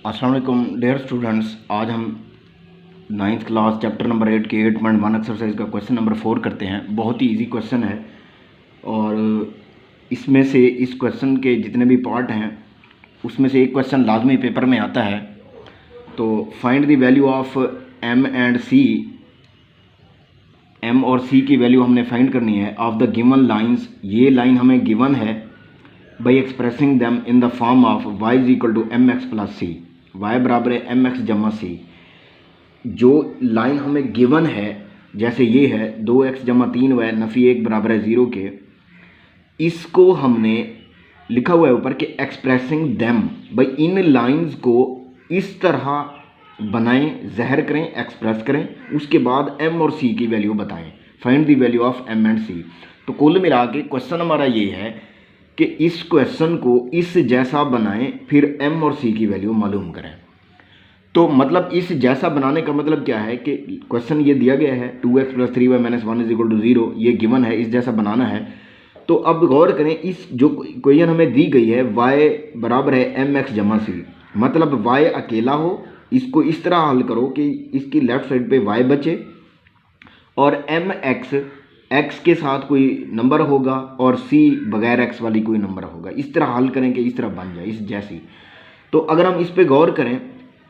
अस्सलाम वालेकुम dear students. आज हम 9th क्लास चैप्टर नंबर 8 के 8.1 एक्सरसाइज का क्वेश्चन नंबर 4 करते हैं। बहुत ही इजी क्वेश्चन है और इसमें से इस क्वेश्चन के जितने भी पार्ट हैं उसमें से एक क्वेश्चन लाजमी पेपर में आता है। तो find the value of M and C. M और सी की वैल्यू हमने फाइंड करनी है ऑफ द गिवन लाइंस। ये लाइन हमें गिवन है by expressing them in the form of y is equal to M X plus C. Y बराबर है एम एक्स जमा सी। जो लाइन हमें गिवन है जैसे ये है 2x जमा 3y नफ़ी 1 बराबर है 0 के, इसको हमने लिखा हुआ है ऊपर कि एक्सप्रेसिंग दैम भाई इन लाइंस को इस तरह बनाएं, ज़हर करें, एक्सप्रेस करें, उसके बाद m और c की वैल्यू बताएं। Find the value of m and c। तो कुल मिला के क्वेश्चन हमारा ये है कि इस क्वेश्चन को इस जैसा बनाएं, फिर m और c की वैल्यू मालूम करें। तो मतलब इस जैसा बनाने का मतलब क्या है कि क्वेश्चन ये दिया गया है 2x plus 3y minus 1 is equal to 0, ये गिवन है, इस जैसा बनाना है। तो अब गौर करें, इस जो क्वेश्चन हमें दी गई है y बराबर है एम एक्स जमा सी, मतलब y अकेला हो, इसको इस तरह हल करो कि इसकी लेफ्ट साइड पे y बचे और एम एक्स के साथ कोई नंबर होगा और c बगैर x वाली कोई नंबर होगा। इस तरह हल करें कि इस तरह बन जाए इस जैसी। तो अगर हम इस पे गौर करें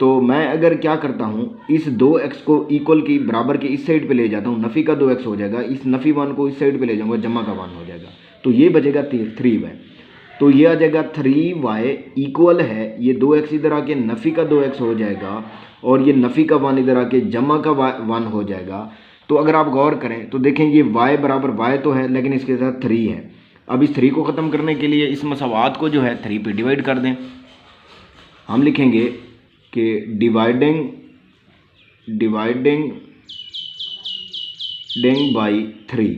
तो मैं अगर क्या करता हूँ, इस 2x को इक्वल की बराबर के इस साइड पे ले जाता हूँ, नफ़ी का 2x हो जाएगा, इस नफ़ी 1 को इस साइड पे ले जाऊँगा, जमा का 1 हो जाएगा, तो ये बचेगा 3y। तो ये आ जाएगा 3y इक्वल है, ये 2x इधर आके नफ़ी का 2x हो जाएगा और ये नफ़ी का 1 इधर आके जमा का 1 हो जाएगा। तो अगर आप गौर करें तो देखें ये y बराबर y तो है लेकिन इसके साथ 3 है। अब इस 3 को ख़त्म करने के लिए इस मसावात को जो है 3 पे डिवाइड कर दें। हम लिखेंगे कि डिवाइडिंग बाई 3,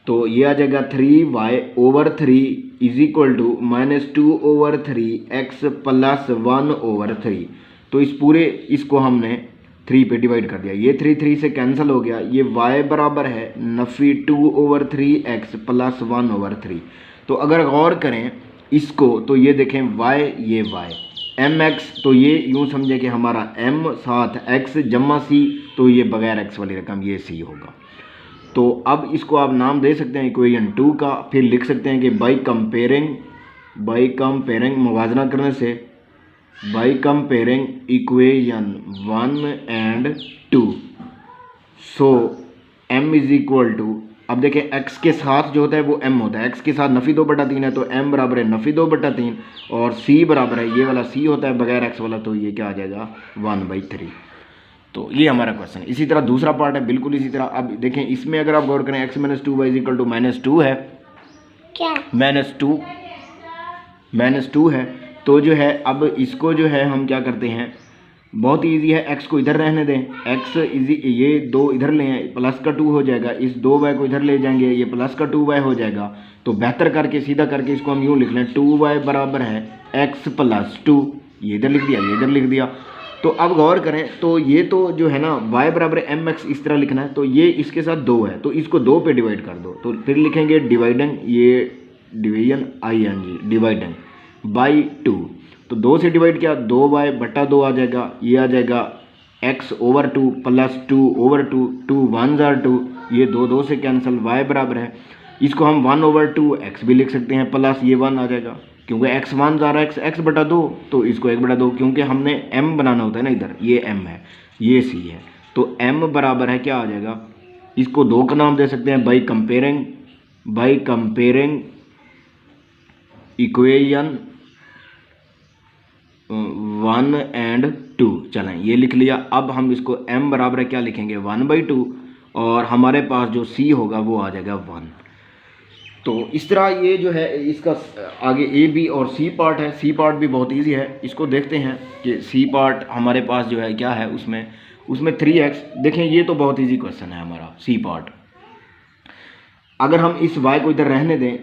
तो ये आ जाएगा 3y over 3 is equal to -2/3x plus 1/3। तो इस पूरे इसको हमने 3 पे डिवाइड कर दिया, ये 3 से कैंसिल हो गया, ये y बराबर है नफ़ी 2/3x प्लस 1/3। तो अगर गौर करें इसको तो ये देखें y, ये y, एम एक्स, तो ये यूँ समझे कि हमारा m साथ x जमा c, तो ये बगैर x वाली रकम ये c होगा। तो अब इसको आप नाम दे सकते हैं इक्वेशन 2 का, फिर लिख सकते हैं कि बाई कंपेयरिंग मुवाजना करने से, by comparing equation 1 and 2, so m is equal to, अब देखें x के साथ जो होता है वो m होता है, x के साथ नफ़ी 2/3 है तो m बराबर है नफ़ी 2/3 और c बराबर है ये वाला c होता है बगैर x वाला, तो ये क्या आ जाएगा 1/3। तो ये हमारा क्वेश्चन। इसी तरह दूसरा पार्ट है बिल्कुल इसी तरह। अब देखें इसमें अगर आप गौर करें x - 2y is equal to -2 है, क्या -2 है, तो जो है अब इसको जो है हम क्या करते हैं, बहुत ईजी है, x को इधर रहने दें, x इजी, ये 2 इधर ले आए, प्लस का 2 हो जाएगा, इस 2y को इधर ले जाएंगे, ये प्लस का 2y हो जाएगा। तो बेहतर करके सीधा करके इसको हम यूँ लिख लें 2y बराबर है x प्लस 2, ये इधर लिख दिया, ये इधर लिख दिया। तो अब गौर करें तो ये तो जो है ना y बराबर एम एक्स इस तरह लिखना है, तो ये इसके साथ 2 है तो इसको 2 पे डिवाइड कर दो, तो फिर लिखेंगे डिवाइडिंग, ये डिवीजन ING, डिवाइडिंग बाई 2, तो 2 से डिवाइड किया 2y/2 आ जाएगा, ये आ जाएगा x/2 प्लस 2/2, 2 1 जार 2, ये 2 से कैंसिल, y बराबर है, इसको हम 1/2 x भी लिख सकते हैं, प्लस ये 1 आ जाएगा क्योंकि x 1 जार x/2, तो इसको 1/2 क्योंकि हमने m बनाना होता है ना, इधर ये m है ये c है, तो m बराबर है क्या आ जाएगा, इसको 2 का नाम दे सकते हैं बाई कंपेयरिंग इक्वेशन 1 एंड 2। चलें ये लिख लिया। अब हम इसको m बराबर है क्या लिखेंगे 1/2 और हमारे पास जो c होगा वो आ जाएगा 1। तो इस तरह ये जो है इसका आगे a b और c पार्ट है। c पार्ट भी बहुत इजी है, इसको देखते हैं कि c पार्ट हमारे पास जो है क्या है, उसमें 3x, देखें ये तो बहुत इजी क्वेश्चन है हमारा c पार्ट। अगर हम इस y को इधर रहने दें,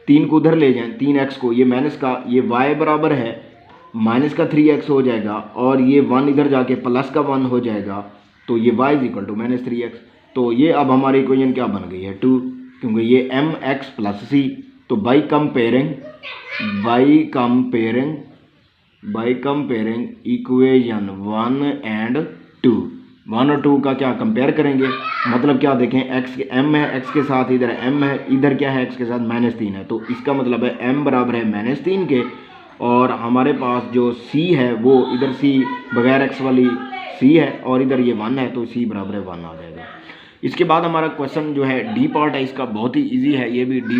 3 को उधर ले जाएं, 3x को, ये माइनस का, ये y बराबर है माइनस का 3x हो जाएगा और ये 1 इधर जाके प्लस का 1 हो जाएगा, तो ये y is equal to -3x। तो ये अब हमारी इक्वेशन क्या बन गई है 2, क्योंकि ये mx प्लस c। तो by comparing by comparing equation 1 and 2। 1 और 2 का क्या कंपेयर करेंगे, मतलब क्या देखें, एक्स एम है, एक्स के साथ इधर एम है, इधर क्या है, एक्स के साथ -3 है, तो इसका मतलब है एम बराबर है -3 के, और हमारे पास जो सी है वो इधर सी बगैर एक्स वाली सी है और इधर ये 1 है, तो सी बराबर है 1 आ जाएगा। इसके बाद हमारा क्वेश्चन जो है डी पार्ट है, इसका बहुत ही ईजी है ये भी। डी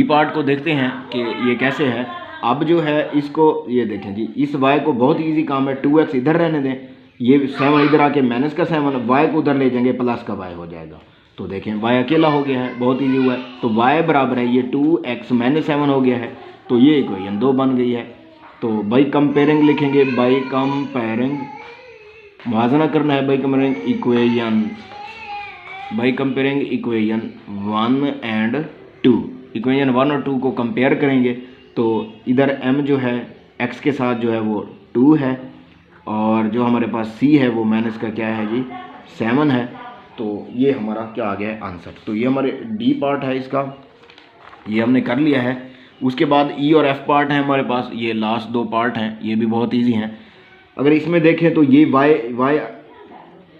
पार्ट को देखते हैं कि ये कैसे है। अब जो है इसको ये देखें जी, इस y को बहुत ईजी काम है, 2x इधर रहने दें, ये 7 इधर आके -7, y को उधर ले जाएंगे, प्लस का y हो जाएगा। तो देखें y अकेला हो गया है, बहुत ईजी हुआ है। तो y बराबर है ये 2x -7 हो गया है, तो ये इक्वेशन 2 बन गई है। तो बाई कंपेयरिंग लिखेंगे, बाई कंपेयरिंग मुआवजा करना है, by comparing equation 1 and 2। Equation 1 और 2 को कंपेयर करेंगे तो इधर m जो है x के साथ जो है वो 2 है, और जो हमारे पास c है वो माइनस का क्या है जी 7 है। तो ये हमारा क्या आ गया है आंसर। तो ये हमारे डी पार्ट है इसका, ये हमने कर लिया है। उसके बाद ई और एफ पार्ट है हमारे पास, ये लास्ट 2 पार्ट हैं, ये भी बहुत ईजी हैं। अगर इसमें देखें तो ये y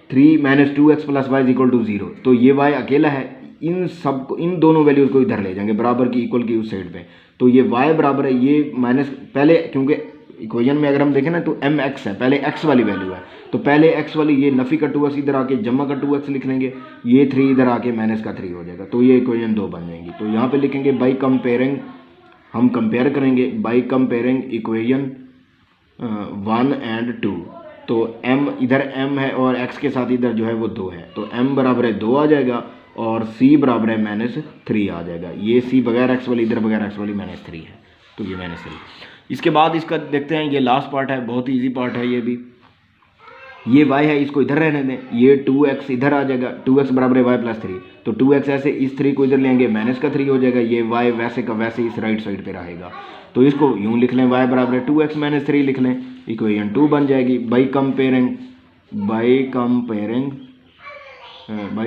3 - 2x + y = 0, तो ये y अकेला है, इन सब को, इन दोनों वैल्यूज़ को इधर ले जाएंगे बराबर की इक्वल की उस साइड पे। तो ये y बराबर है ये माइनस, पहले क्योंकि इक्वेशन में अगर हम देखें ना तो mx है, पहले x वाली वैल्यू है, तो पहले x वाली ये नफ़ी का 2x इधर आके जमा का 2x लिख लेंगे, ये 3 इधर आके माइनस का 3 हो जाएगा, तो ये इक्वेशन 2 बन जाएंगी। तो यहाँ पे लिखेंगे बाई कंपेयरिंग, हम कंपेयर करेंगे बाई कंपेयरिंग इक्वेशन 1 एंड 2। तो m इधर m है और x के साथ इधर जो है वो 2 है, तो m बराबर है 2 आ जाएगा और c बराबर है -3 आ जाएगा। ये c बगैर x वाली, इधर बगैर x वाली -3 है, तो ये -3। इसके बाद इसका देखते हैं, ये लास्ट पार्ट है, बहुत ईजी पार्ट है ये भी। ये y है, इसको इधर रहने दें, ये 2x इधर आ जाएगा, 2x बराबर है y + 3, तो 2x ऐसे इस 3 को इधर लेंगे, -3 हो जाएगा, ये y वैसे का वैसे इस राइट साइड पे रहेगा। तो इसको यूँ लिख लें, y बराबर है 2x - 3 लिख लें, इक्वेशन 2 बन जाएगी। बाई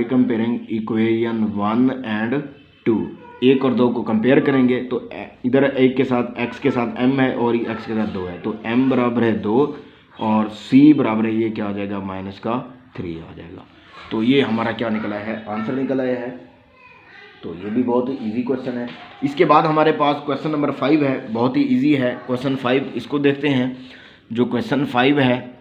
कंपेयरिंग इक्वेशन 1 एंड 2, 1 और 2 को कंपेयर करेंगे तो इधर 1 के साथ x के साथ m है और x के साथ 2 है, तो m बराबर है 2 और c बराबर है ये क्या आ जाएगा -3 आ जाएगा। तो ये हमारा क्या निकला है, आंसर निकल आया है। तो ये भी बहुत ही ईजी क्वेश्चन है। इसके बाद हमारे पास क्वेश्चन नंबर 5 है, बहुत ही ईजी है क्वेश्चन 5, इसको देखते हैं। जो क्वेश्चन 5 है,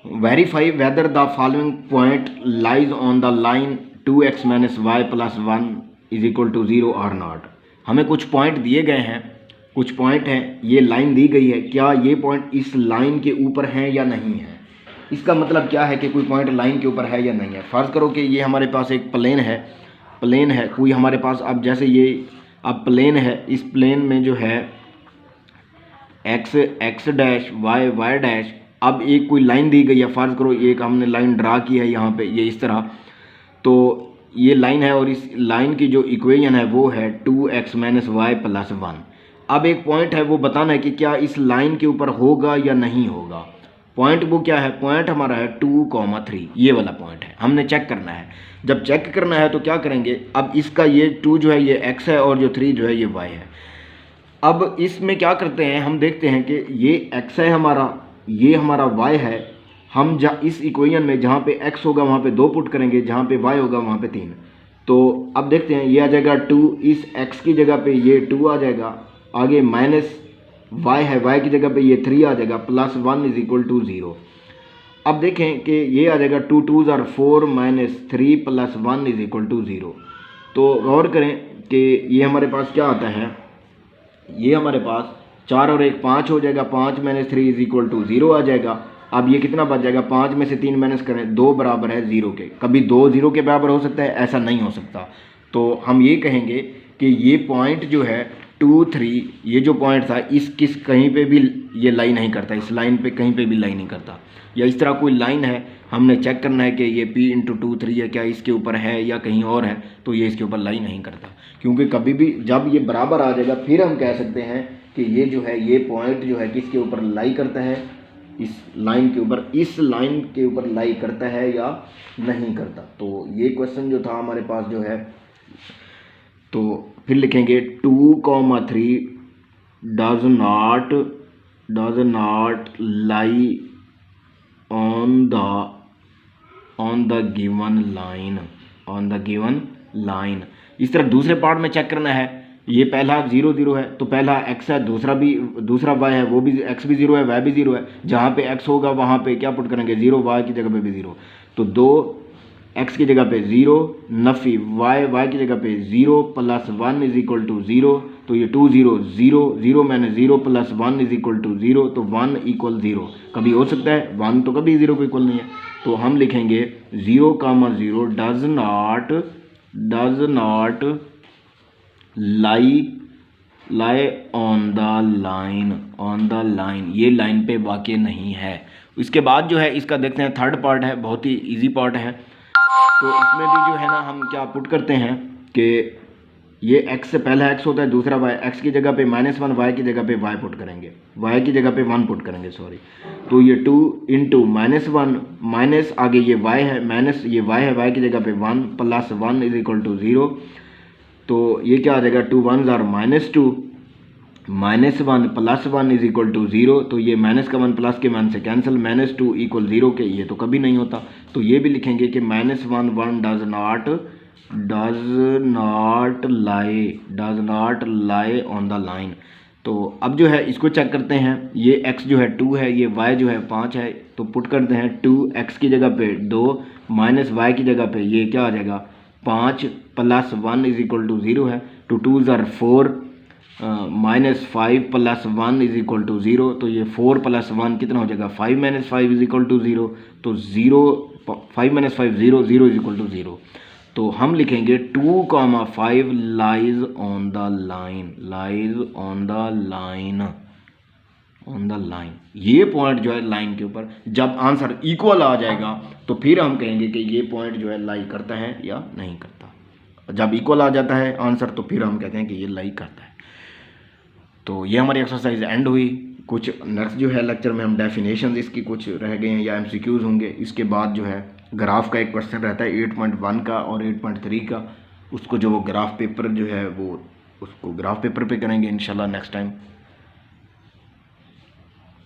verify whether the following point lies on the line 2x - y + 1 = 0 और नॉट। हमें कुछ पॉइंट दिए गए हैं, कुछ पॉइंट हैं, ये लाइन दी गई है, क्या ये पॉइंट इस लाइन के ऊपर हैं या नहीं है। इसका मतलब क्या है कि कोई पॉइंट लाइन के ऊपर है या नहीं है। फ़र्ज़ करो कि ये हमारे पास एक प्लेन है कोई हमारे पास, अब जैसे ये अब प्लेन है, इस प्लेन में जो है x डैश y डैश, अब एक कोई लाइन दी गई है, फ़र्ज़ करो एक हमने लाइन ड्रा की है यहाँ पे, ये इस तरह, तो ये लाइन है और इस लाइन की जो इक्वेशन है वो है 2x - y + 1। अब एक पॉइंट है, वो बताना है कि क्या इस लाइन के ऊपर होगा या नहीं होगा। पॉइंट वो क्या है, पॉइंट हमारा है 2,3, ये वाला पॉइंट है, हमने चेक करना है। जब चेक करना है तो क्या करेंगे, अब इसका ये 2 जो है ये x है और जो 3 जो है ये y है। अब इसमें क्या करते हैं, हम देखते हैं कि ये x है हमारा, ये हमारा y है। हम इस इक्वेशन में जहाँ पे x होगा वहाँ पे 2 पुट करेंगे, जहाँ पे y होगा वहाँ पे 3। तो अब देखते हैं, ये आ जाएगा 2, इस x की जगह पे ये 2 आ जाएगा, आगे माइनस y है, y की जगह पे ये 3 आ जाएगा, +1 = 0। अब देखें कि ये आ जाएगा 2 2s are 4 - 3 + 1 = 0। तो गौर करें कि ये हमारे पास क्या आता है, ये हमारे पास 4 और 1 5 हो जाएगा, 5 - 3 = 0 आ जाएगा। अब ये कितना बच जाएगा, 5 में से 3 माइनस करें, 2 बराबर है 0 के। कभी 2 0 के बराबर हो सकता है, ऐसा नहीं हो सकता। तो हम ये कहेंगे कि ये पॉइंट जो है 2 3, ये जो पॉइंट था इस कहीं पे भी ये लाई नहीं करता, इस लाइन पे कहीं पे भी लाई नहीं करता। या इस तरह कोई लाइन है, हमने चेक करना है कि ये p × 2 3 है, क्या इसके ऊपर है या कहीं और है, तो ये इसके ऊपर लाई नहीं करता। क्योंकि कभी भी जब ये बराबर आ जाएगा फिर हम कह सकते हैं कि ये जो है, ये पॉइंट जो है किसके ऊपर लाई करता है, इस लाइन के ऊपर, इस लाइन के ऊपर लाई करता है या नहीं करता। तो ये क्वेश्चन जो था हमारे पास जो है, तो फिर लिखेंगे 2,3 does not lie on the given line. इस तरह दूसरे पार्ट में चेक करना है। ये पहला 0 0 है तो पहला x है, दूसरा y है, वो भी x भी 0 है, y भी 0 है। जहाँ पे x होगा वहाँ पे क्या पुट करेंगे 0, y की जगह पे भी 0। तो 2 x की जगह पे 0, नफ़ी y की जगह पे 0 प्लस 1 इज इक्वल टू 0। तो ये 2 0 0 0 मैंने 0 प्लस 1 इज इक्वल टू 0। तो 1 इक्वल 0 कभी हो सकता है, 1 तो कभी 0 को इक्वल नहीं है। तो हम लिखेंगे 0, 0 does not lie on the line, ये लाइन पे वाक़ई नहीं है। इसके बाद जो है इसका देखते हैं थर्ड पार्ट है, बहुत ही इजी पार्ट है। तो इसमें भी जो है ना हम क्या पुट करते हैं कि ये x से पहला x होता है, दूसरा y, x की जगह पे -1, y की जगह पे y पुट करेंगे, y की जगह पे 1 पुट करेंगे, सॉरी। तो ये 2 इंटू -1 माइनस आगे ये y है, माइनस ये y है, y की जगह पे 1 प्लस 1 इज इक्वल टू 0। तो ये क्या आ जाएगा 2 1s are -2, -1 plus 1 is equal to 0। तो ये माइनस का 1 प्लस के 1 से कैंसिल, -2 इक्वल 0 के, ये तो कभी नहीं होता। तो ये भी लिखेंगे कि -1 1 does not lie on the line. तो अब जो है इसको चेक करते हैं। ये x जो है 2 है, ये y जो है 5 है। तो पुट करते हैं 2x की जगह पे 2 माइनस y की जगह पे ये क्या आ जाएगा 5 प्लस 1 इज इक्वल टू 0 है। 2 2s are 4 -5 plus 1 is equal to 0। तो ये 4 प्लस 1 कितना हो जाएगा 5 - 5 इज इक्वल टू 0। तो 5 - 5 0 0 इज इक्वल टू 0। तो हम लिखेंगे 2, 5 लाइज ऑन द लाइन। ये पॉइंट जो है लाइन के ऊपर, जब आंसर इक्वल आ जाएगा तो फिर हम कहेंगे कि ये पॉइंट जो है लाई करता है या नहीं करता। जब इक्वल आ जाता है आंसर तो फिर हम कहते हैं कि ये लाई करता है। तो ये हमारी एक्सरसाइज एंड हुई। कुछ नेक्स्ट जो है लेक्चर में हम डेफिनेशंस इसकी कुछ रह गए हैं या MCQs होंगे। इसके बाद जो है ग्राफ का एक क्वेश्चन रहता है 8.1 का और 8.3 का, उसको जो वो ग्राफ पेपर जो है वो उसको ग्राफ पेपर पे करेंगे इंशाल्लाह नेक्स्ट टाइम।